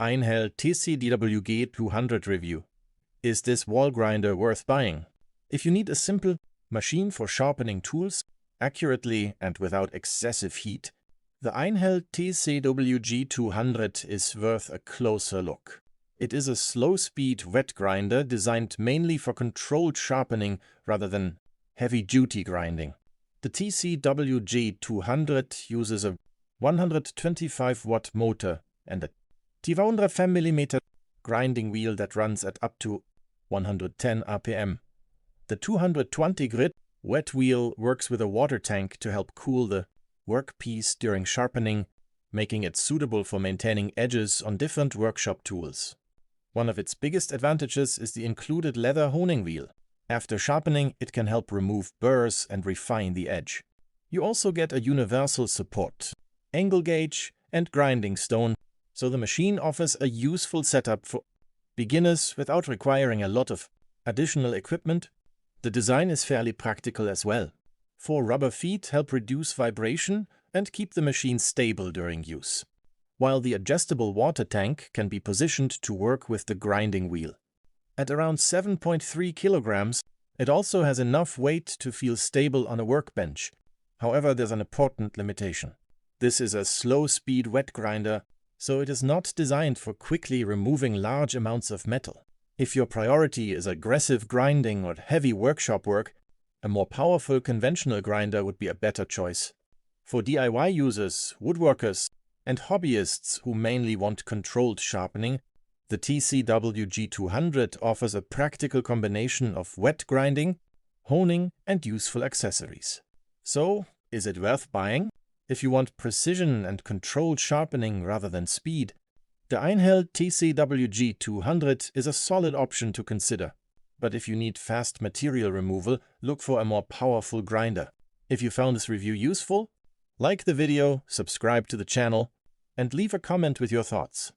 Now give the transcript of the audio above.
Einhell TCDWG200 review. Is this wall grinder worth buying? If you need a simple machine for sharpening tools accurately and without excessive heat, the Einhell TCWG200 is worth a closer look. It is a slow-speed wet grinder designed mainly for controlled sharpening rather than heavy-duty grinding. The TCWG200 uses a 125-watt motor and a 205mm grinding wheel that runs at up to 110 RPM. The 220 grit wet wheel works with a water tank to help cool the workpiece during sharpening, making it suitable for maintaining edges on different workshop tools. One of its biggest advantages is the included leather honing wheel. After sharpening, it can help remove burrs and refine the edge. You also get a universal support, angle gauge and grinding stone, so the machine offers a useful setup for beginners without requiring a lot of additional equipment. The design is fairly practical as well. 4 rubber feet help reduce vibration and keep the machine stable during use, while the adjustable water tank can be positioned to work with the grinding wheel. At around 7.3 kilograms, it also has enough weight to feel stable on a workbench. However, there's an important limitation. This is a slow-speed wet grinder, so it is not designed for quickly removing large amounts of metal. If your priority is aggressive grinding or heavy workshop work, a more powerful conventional grinder would be a better choice. For DIY users, woodworkers, and hobbyists who mainly want controlled sharpening, the TCWG200 offers a practical combination of wet grinding, honing, and useful accessories. So, is it worth buying? If you want precision and controlled sharpening rather than speed, the Einhell TCWG200 is a solid option to consider. But if you need fast material removal, look for a more powerful grinder. If you found this review useful, like the video, subscribe to the channel, and leave a comment with your thoughts.